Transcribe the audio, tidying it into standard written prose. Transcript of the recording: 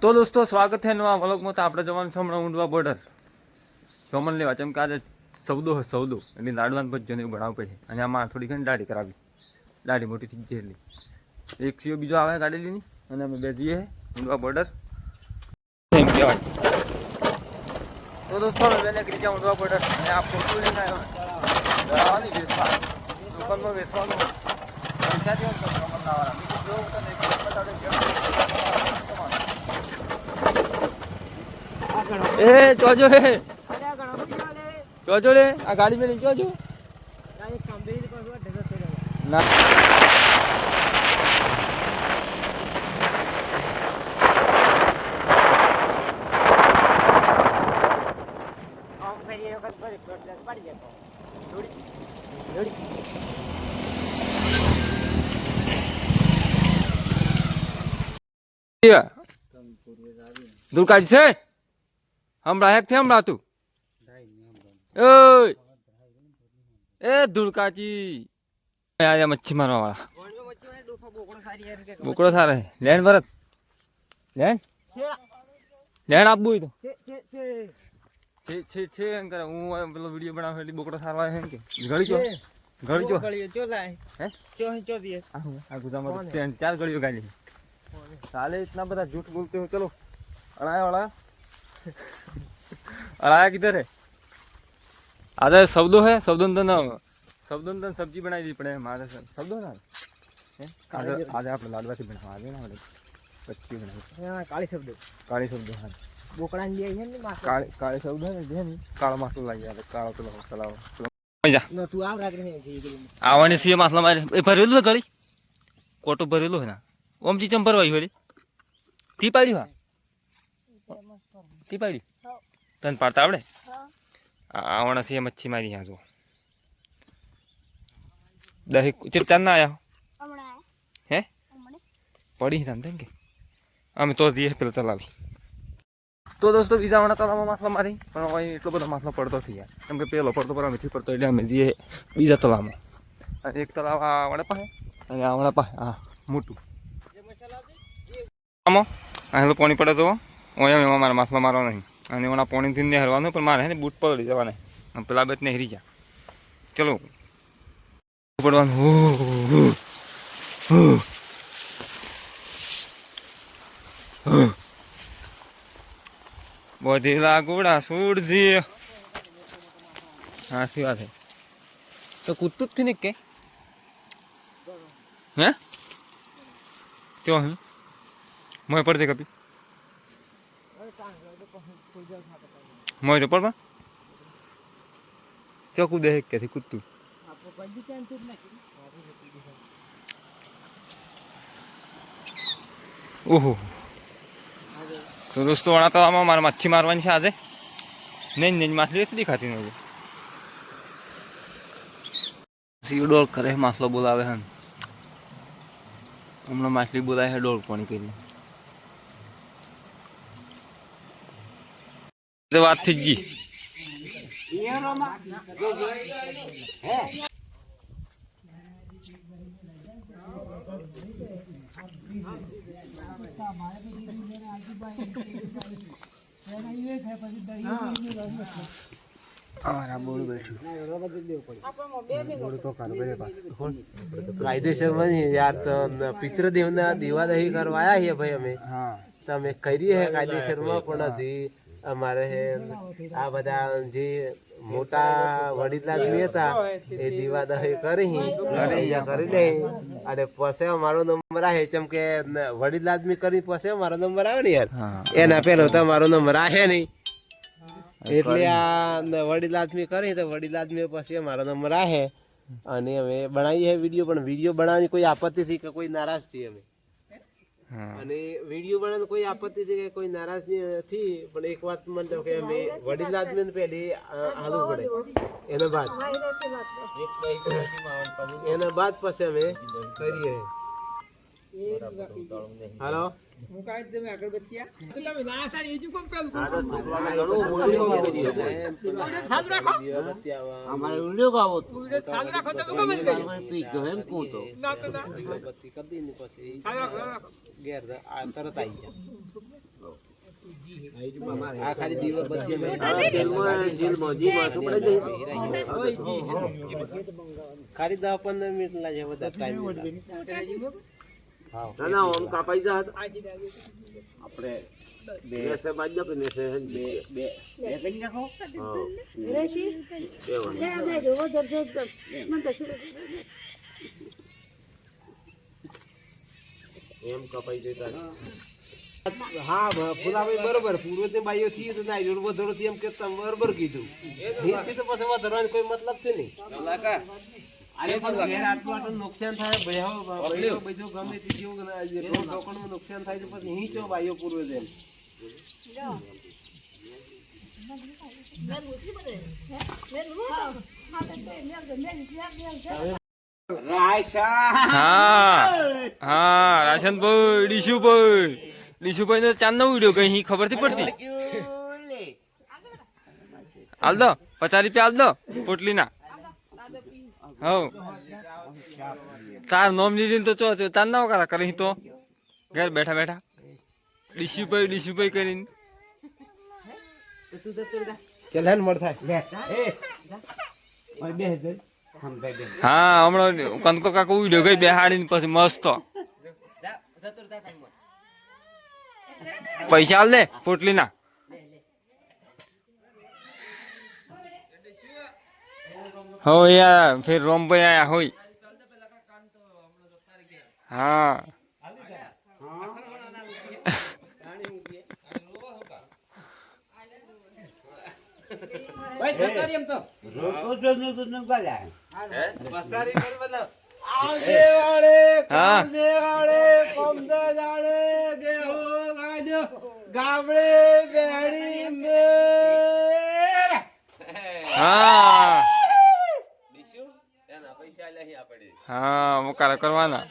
તો દોસ્તો સ્વાગત છે નવા વ્લોગમાં. તો આપણે જવાનું છે હમણાં ઊંડવા બોર્ડર સોમન લેવા, જેમ કે આજે સૌદો એટલે લાડવાન ભજ્જો ને એવું બનાવવું પડે. અને આમાં થોડી ઘણી દાઢી કરાવી, દાઢી મોટી થઈ ગયેલી. એક સીઓ બીજો આવે ગાડી લઈને અને અમે બે જઈએ ઊંડવા બોર્ડર એમ કહેવાય. તો દોસ્તો અમે બેને કરી ગયા ઊંડવા બોર્ડર અને આ ફોટો લઈને આવ્યો વેચવા દુકાનમાં વેચવાનું પૈસા દેવા સોમન લાવવાના. ए चोजो है चोजो ले आ गाड़ी में नहीं चोजो ना दुर्गा जी से હમણાં હેક થી હમણાં તું એ ધુળકાજી આજે મચ્છી મારવા વાળા બોકડો સારા લેન ભરત લેન લેન આપવું તો છે એમ કરે. હું પેલો વિડીયો બનાવ એટલે બોકડો સારવા હે કે ઘડી ચો આ ગુદામાં 4 ગળીઓ ગાલી સાલે इतना बड़ा झूठ बोलते हो. चलो अड़ाया वाला अड़ाया किधर है? आधा सब्दो है सब्दोंदन सब्जी बनाई दी पड़े हमारे सब्दो ना आधा आप लाडवा की बनवा दे ना बच्ची बनाई काली शब्दो हाँ बोकड़ा ने दिया है ने काली शब्दो है दे नहीं काला मसाला लागी आले काला तो मसाला मजा न तू आव राख रे आवणी सी मसाला मारे ए भरेलो गળી કોટો ભરેલો હે ના ઓમજી ચંપરવાઈ હોલી તી પાડી હા ती पाड़ी तन पाड़ता आवड़े आवना से मच्छी मारी यहाँ जो दही चिपचान ना आया है पड़ी ही तन के हमें तो दिए पेला चलावी. तो दोस्तों बीजा वणा तलावમાં માછલા મારી પણ હવે એટલો બધો માછલો પડતો થઈ ગયા કેમ કે પેલો પડતો પર અમેથી પડતો એટલે અમે જઈએ બીજા તલાવમાં. અને એક તલાવ આ વણા પાસે અને આ વણા પાસે આ મોટું આમાં આ પાણી પડે તો એમાં મારે માછલો મારવો નહીં અને એના પોણીથી ને હરવાનું પણ મારે ને બૂટ પડી જવાને પેલા બેટ ને હરી જા. ચલો પડવાનું બધી લાગોડા છોડ દે. હા સી વાત હે તો કૂદતું જ થી ને કે હે ક્યો હે મોય પડતે કપી મોય તો પડવા ક્યો કૂદે હે કે કૂદતું ઓહો. તો દોસ્તો વણા તો આમાં મારે મચ્છી મારવાની છે આજે. નહીં નહીં માછલી એટલી ખાતી નહીં સીડોળ કરે માછલો બોલાવે હે હમણાં માછલી બોલાવે છે ડોળ પાણી કરી વાત થઈ ગઈ. કાયદેસર યાર પિતૃદેવ ના દીવાદહી કરવા આયા છીએ ભાઈ અમે. તમે કરીએ હે કાયદેસર માં પણ હજી અમારે આ બધા જે મોટા વડીલા આદમી હતા એ દીવાદહી કરી લે અને પછી અમારો નંબર આવે જેમ કે વડીલા આદમી કરી પછી અમારો નંબર આવે ને યાર એના પેલો તમારો નંબર આવે નહીં એટલે આ વડીલ આદમી કરી તો વડીલ આદમી પછી અમારો નંબર આવે અને અમે બનાવીએ વિડીયો. પણ વિડીયો બનાવવાની કોઈ આપત્તિ થી કે કોઈ નારાજ થી અમે અને વિડીયો બનાવવાની કોઈ આપત્તિ થી કે કોઈ નારાજ નથી. પણ એક વાત મને કે અમે વડીલ આદમી ને પહેલી હાલવું પડે એના બાદ પછી અમે કરીએ. હાલો તરત આવી જાય આ ખાલી દીવા બત્તી અમે તેલમાં જેલમાં જી માથું પડે ખાલી 10-15 મિનિટ લાગે બધા ટાઈમ ના ના ઓમ કાપાઈ જા આપણે બે સે બાજુ કે નેસે બે કરી નાખો હા રેશી લે દે વો જબરદસ્ત મન તો એમ કપાઈ જતા હા ફુલાભાઈ બરોબર પૂર્વજ બાઈઓ થી તો ના જોડવો થોડો એમ કે તમે બરોબર કીધું નીચે તો પછી વધારવાનો કોઈ મતલબ છે નહીં અરે પણ ઘેર આટલું નુકસાન થાય ભયો બધું ગમે તે જેવું રોકડમાં નુકસાન થાય તો પછી અહીં ચો બાઈઓ પૂર્વજ એમ હા રાશનભાઈ ડીશુભાઈ ને ચાંદ નો વિડીયો કઈ ખબર થી પડતી હાલ દો 50 રૂપિયા હાલ દો પોટલી ના હવ તાર નોમ લીધી તો ચો ચાંદ ના કરા કરી તો ઘર બેઠા બેઠા ડીશુભાઈ કરીને ચલન મળ થાય હા હમણાં કંદકો કાકો વિડીયો ગઈ બેહાડીને પછી મસ્ત પૈસા હાલ દે પોટલી ના હો યાર ફિર રોમભાઈ આયા હોય હા હા મુકારા કરવાના